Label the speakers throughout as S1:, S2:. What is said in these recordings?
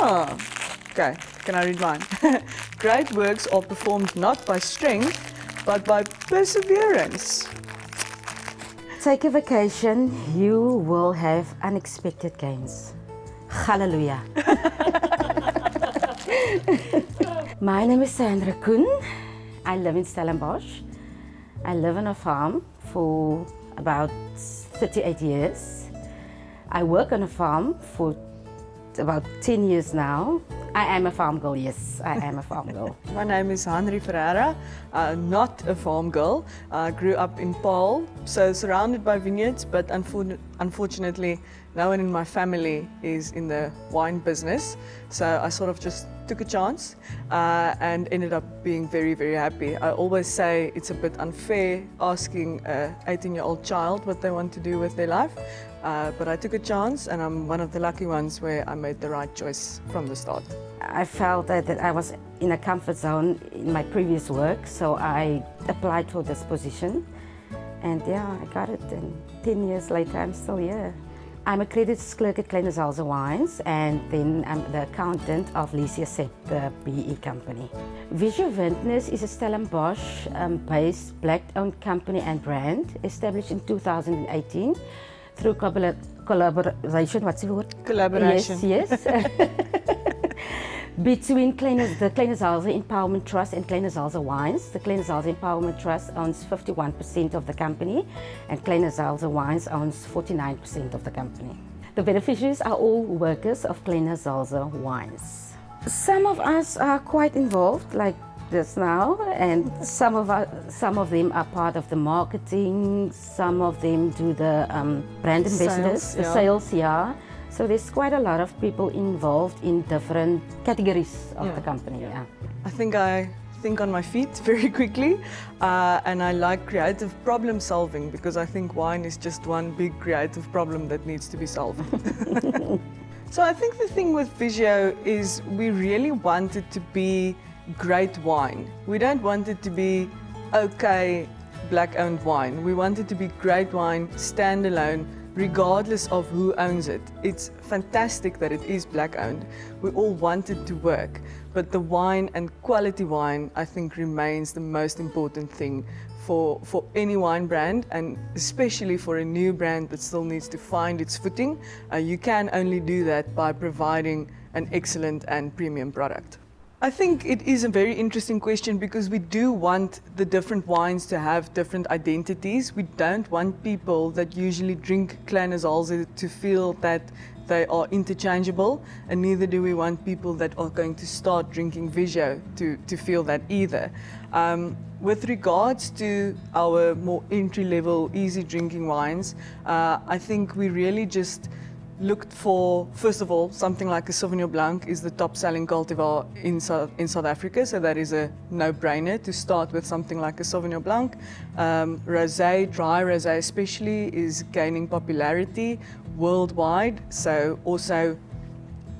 S1: Oh, okay. Can I read mine? Great works are performed not by strength, but by perseverance.
S2: Take a vacation, you will have unexpected gains. Hallelujah. My name is Sandra Koen. I live in Stellenbosch. I live on a farm for about 38 years. I work on a farm for about 10 years now. I am a farm girl, yes, I am a farm girl.
S1: My name is Henry Ferreira, not a farm girl. I grew up in Paarl, so surrounded by vineyards, but unfortunately no one in my family is in the wine business. So I sort of just took a chance and ended up being very, very happy. I always say it's a bit unfair asking an 18-year-old child what they want to do with their life. But I took a chance, and I'm one of the lucky ones where I made the right choice from the start.
S2: I felt that I was in a comfort zone in my previous work, so I applied for this position. And yeah, I got it, and 10 years later I'm still here. I'm a credit clerk at Kleine Zalze Wines, and then I'm the accountant of Visio Vintners, the BE company. Visio Vintners is a Stellenbosch-based black-owned company and brand, established in 2018 through collaboration. What's the word?
S1: Collaboration.
S2: Yes, yes. Between the Kleine Zalze Empowerment Trust and Kleine Zalze Wines. The Kleine Zalze Empowerment Trust owns 51% of the company, and Kleine Zalze Wines owns 49% of the company. The beneficiaries are all workers of Kleine Zalze Wines. Some of us are quite involved, like this now, and some of them are part of the marketing. Some of them do the brand ambassadors, the sales, yeah. So there's quite a lot of people involved in different categories of the company. Yeah.
S1: I think on my feet very quickly, and I like creative problem solving, because I think wine is just one big creative problem that needs to be solved. So I think the thing with Visio is we really want it to be great wine. We don't want it to be okay black-owned wine. We want it to be great wine, standalone, regardless of who owns it. It's fantastic that it is black-owned. We all want it to work, but the wine and quality wine, I think, remains the most important thing for any wine brand, and especially for a new brand that still needs to find its footing. You can only do that by providing an excellent and premium product. I think it is a very interesting question, because we do want the different wines to have different identities. We don't want people that usually drink Kleine Zalze to feel that they are interchangeable, and neither do we want people that are going to start drinking Visio to feel that either. With regards to our more entry-level, easy drinking wines, I think we really just looked for, first of all, something like a Sauvignon Blanc is the top-selling cultivar in South Africa, so that is a no-brainer to start with something like a Sauvignon Blanc. Rosé, dry rosé especially, is gaining popularity worldwide, so also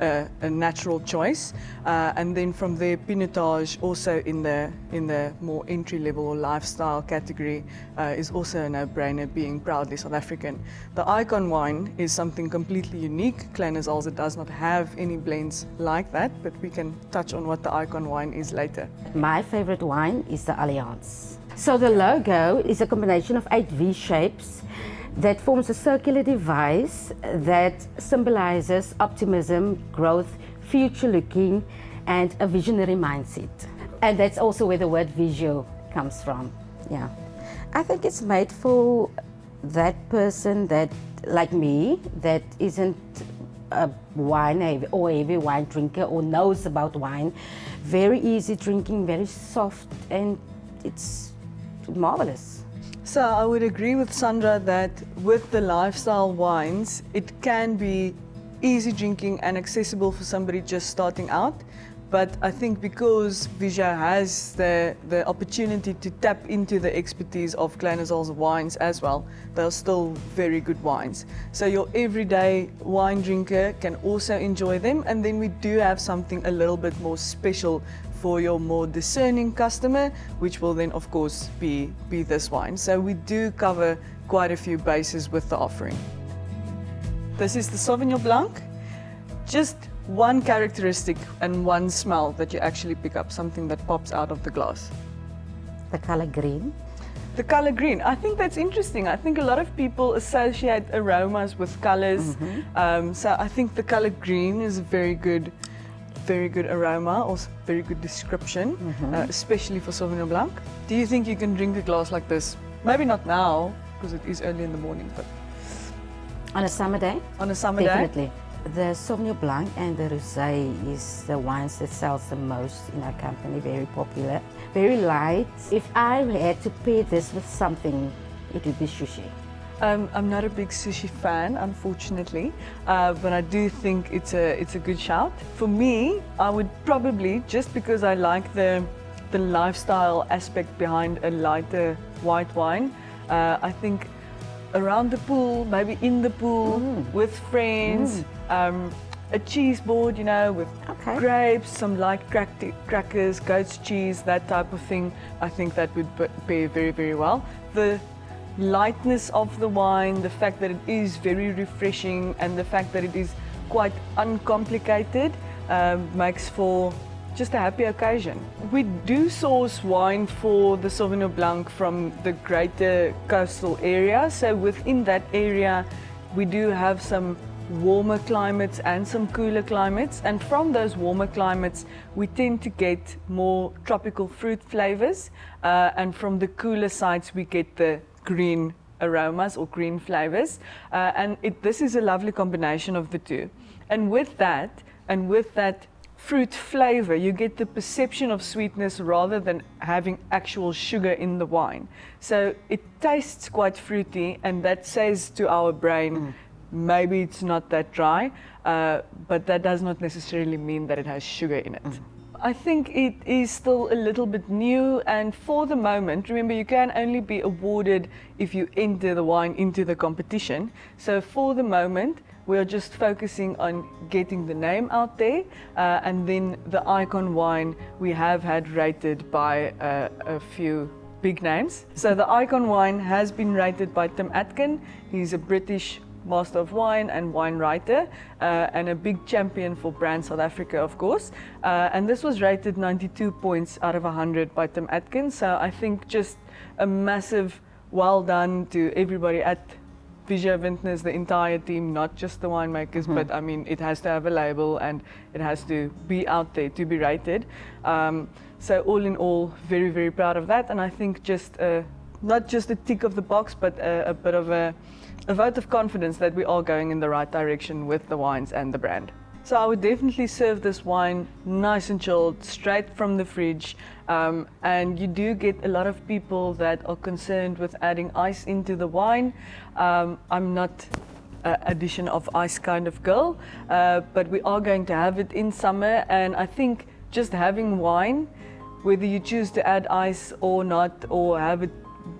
S1: a natural choice. And then from there, Pinotage, also in the more entry-level or lifestyle category, is also a no-brainer, being proudly South African. The Icon wine is something completely unique. Kleine Zalze does not have any blends like that, but we can touch on what the Icon wine is later.
S2: My favorite wine is the Alliance. So the logo is a combination of 8 V shapes that forms a circular device that symbolizes optimism, growth, future-looking, and a visionary mindset. And that's also where the word Visio comes from. Yeah, I think it's made for that person that, like me, that isn't a wine or heavy wine drinker or knows about wine. Very easy drinking, very soft, and it's marvelous.
S1: So I would agree with Sandra that with the lifestyle wines, it can be easy drinking and accessible for somebody just starting out. But I think because Visio has the opportunity to tap into the expertise of Kleine Zalze wines as well, they're still very good wines. So your everyday wine drinker can also enjoy them. And then we do have something a little bit more special for your more discerning customer, which will then of course be this wine. So we do cover quite a few bases with the offering. This is the Sauvignon Blanc. Just one characteristic and one smell that you actually pick up, something that pops out of the glass.
S2: The color green.
S1: The color green, I think that's interesting. I think a lot of people associate aromas with colors. So I think the color green is a very good aroma, or very good description, especially for Sauvignon Blanc. Do you think you can drink a glass like this? Maybe not now, because it is early in the morning, but
S2: On a summer day?
S1: on a summer day?
S2: Definitely. The Sauvignon Blanc and the Rosé is the wines that sells the most in our company, very popular, very light. If I had to pair this with something, it would be sushi.
S1: I'm not a big sushi fan, unfortunately, but I do think it's a good shout. For me, I would probably, just because I like the lifestyle aspect behind a lighter white wine, I think around the pool, maybe in the pool, with friends, a cheese board, you know, with grapes, some light crackers, goat's cheese, that type of thing. I think that would pair very, very well. The lightness of the wine, the fact that it is very refreshing, and the fact that it is quite uncomplicated makes for just a happy occasion. We do source wine for the Sauvignon Blanc from the greater coastal area. So within that area, we do have some warmer climates and some cooler climates. And from those warmer climates, we tend to get more tropical fruit flavors. And from the cooler sides, we get the green aromas or green flavors. And this is a lovely combination of the two. And with that fruit flavor, you get the perception of sweetness rather than having actual sugar in the wine. So it tastes quite fruity, and that says to our brain, maybe it's not that dry, but that does not necessarily mean that it has sugar in it. I think it is still a little bit new, and for the moment, remember, you can only be awarded if you enter the wine into the competition. So for the moment, we are just focusing on getting the name out there, and then the icon wine we have had rated by a few big names. So the icon wine has been rated by Tim Atkin. He's a British Master of Wine and wine writer, and a big champion for Brand South Africa, of course. And this was rated 92 points out of 100 by Tim Atkin. So I think just a massive well done to everybody at Visio Vintners, the entire team, not just the winemakers, but I mean, it has to have a label and it has to be out there to be rated. So all in all, very, very proud of that. And I think just not just a tick of the box, but a bit of a vote of confidence that we are going in the right direction with the wines and the brand. So I would definitely serve this wine nice and chilled, straight from the fridge. And you do get a lot of people that are concerned with adding ice into the wine. I'm not an addition of ice kind of girl, but we are going to have it in summer. And I think just having wine, whether you choose to add ice or not, or have it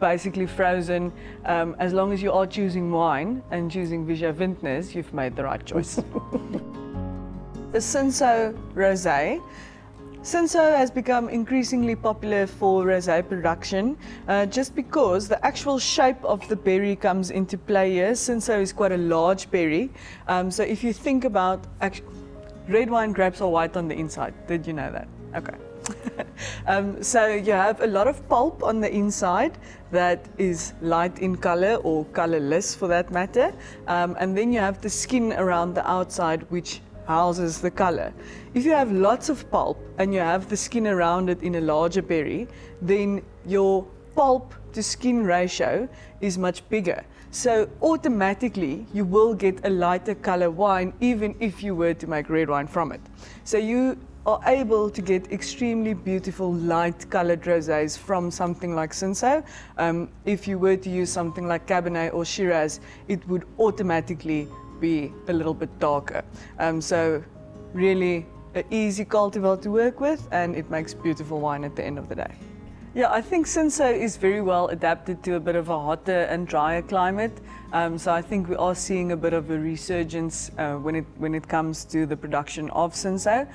S1: basically frozen, as long as you are choosing wine and choosing Visio Vintners, you've made the right choice. The Cinsault Rosé. Cinsault has become increasingly popular for rosé production, just because the actual shape of the berry comes into play here. Cinsault is quite a large berry, so if you think about red wine grapes are white on the inside. Did you know that? Okay. So you have a lot of pulp on the inside that is light in color, or colorless for that matter, and then you have the skin around the outside, which houses the color. If you have lots of pulp and you have the skin around it in a larger berry, then your pulp to skin ratio is much bigger. So automatically you will get a lighter color wine even if you were to make red wine from it. So you are able to get extremely beautiful light colored rosés from something like Cinsault. If you were to use something like Cabernet or Shiraz, it would automatically be a little bit darker. So really an easy cultivar to work with, and it makes beautiful wine at the end of the day. Yeah, I think Cinsault is very well adapted to a bit of a hotter and drier climate. So I think we are seeing a bit of a resurgence when it comes to the production of Cinsault,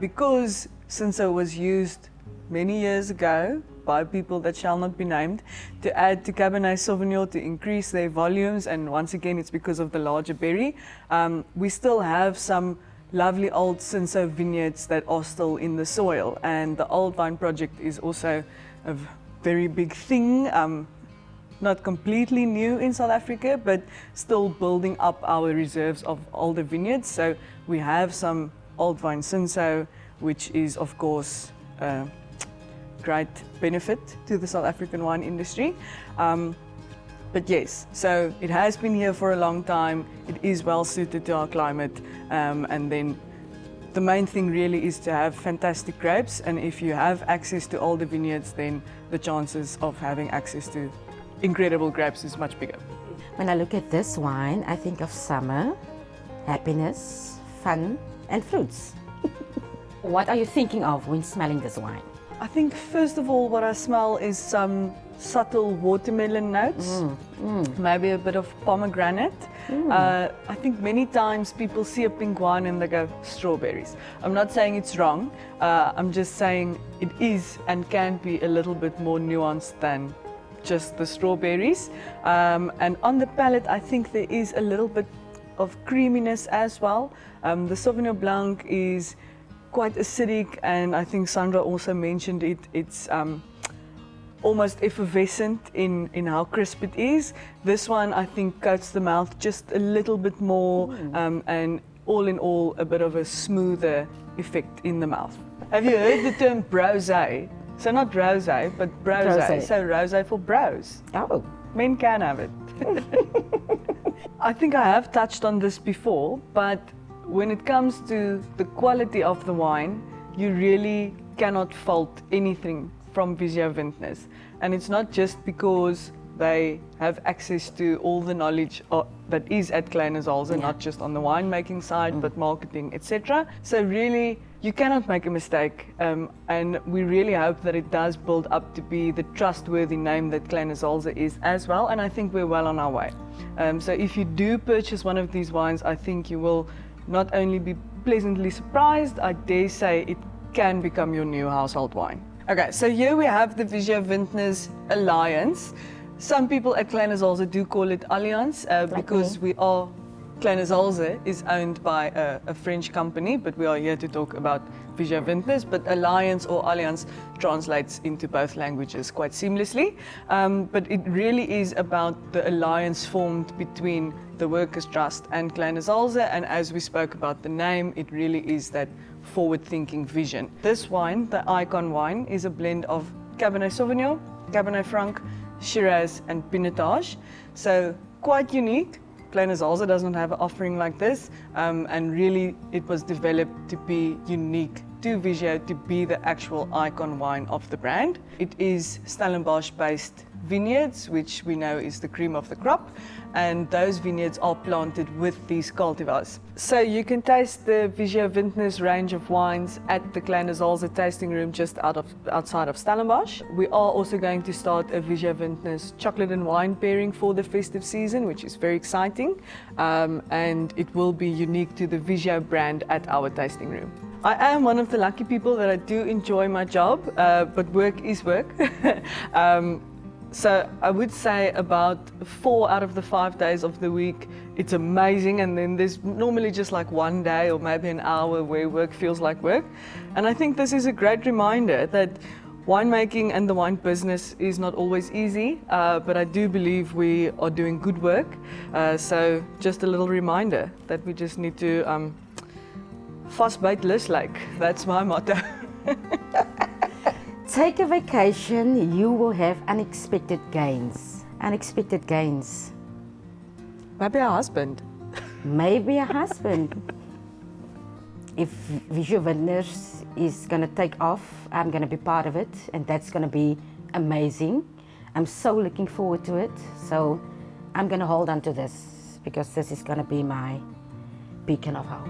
S1: because Cinsault was used many years ago by people that shall not be named to add to Cabernet Sauvignon to increase their volumes, and once again it's because of the larger berry. We still have some lovely old Cinsault vineyards that are still in the soil, and the Old Vine project is also a very big thing. Not completely new in South Africa, but still building up our reserves of older vineyards. So we have some Old Vine Cinsault, which is of course a great benefit to the South African wine industry. But yes, so it has been here for a long time. It is well suited to our climate, and then the main thing really is to have fantastic grapes, and if you have access to older vineyards, then the chances of having access to incredible grapes is much bigger.
S2: When I look at this wine, I think of summer, happiness, fun, and fruits. What are you thinking of when smelling this wine?
S1: I think first of all what I smell is some subtle watermelon notes, maybe a bit of pomegranate. I think many times people see a pink wine and they go strawberries. I'm not saying it's wrong, I'm just saying it is and can be a little bit more nuanced than just the strawberries. And on the palate, I think there is a little bit of creaminess as well. The Sauvignon Blanc is quite acidic, and I think Sandra also mentioned it. It's almost effervescent in how crisp it is. This one, I think, coats the mouth just a little bit more, and all in all, a bit of a smoother effect in the mouth. Have you heard the term brosé? So not rosé, but brosé. So rosé for bros.
S2: Oh.
S1: Men can have it. I think I have touched on this before, but when it comes to the quality of the wine, you really cannot fault anything from Visio Vintners. And it's not just because they have access to all the knowledge that is at Kleine Zalze, not just on the winemaking side, but marketing, etc. So really, you cannot make a mistake, and we really hope that it does build up to be the trustworthy name that Kleine Zalze is as well, and I think we're well on our way. So if you do purchase one of these wines, I think you will not only be pleasantly surprised, I dare say it can become your new household wine. Okay, so here we have the Visio Vintners Alliance. Some people at Kleine Zalze do call it Alliance because Kleine Zalze is owned by a French company, but we are here to talk about Visio Vintners. But Alliance or Alliance translates into both languages quite seamlessly. But it really is about the alliance formed between the Workers' Trust and Kleine Zalze, and as we spoke about the name, it really is that forward-thinking vision. This wine, the Icon wine, is a blend of Cabernet Sauvignon, Cabernet Franc, Shiraz and Pinotage, so quite unique. Kleine Zalze doesn't have an offering like this, and really it was developed to be unique to Visio, to be the actual icon wine of the brand. It is Stellenbosch based vineyards, which we know is the cream of the crop, and those vineyards are planted with these cultivars. So you can taste the Visio Vintners range of wines at the Kleine Zalze tasting room just outside of Stellenbosch. We are also going to start a Visio Vintners chocolate and wine pairing for the festive season, which is very exciting, and it will be unique to the Visio brand at our tasting room. I am one of the lucky people that I do enjoy my job, but work is work. So I would say about 4 out of the 5 days of the week, it's amazing, and then there's normally just like one day or maybe an hour where work feels like work. And I think this is a great reminder that winemaking and the wine business is not always easy, but I do believe we are doing good work. So just a little reminder that we just need to vastbyt lus like. That's my motto.
S2: Take a vacation, you will have unexpected gains. Unexpected gains.
S1: Maybe a husband.
S2: Maybe a husband. If Visio Vintners is going to take off, I'm going to be part of it, and that's going to be amazing. I'm so looking forward to it. So I'm going to hold on to this because this is going to be my beacon of hope.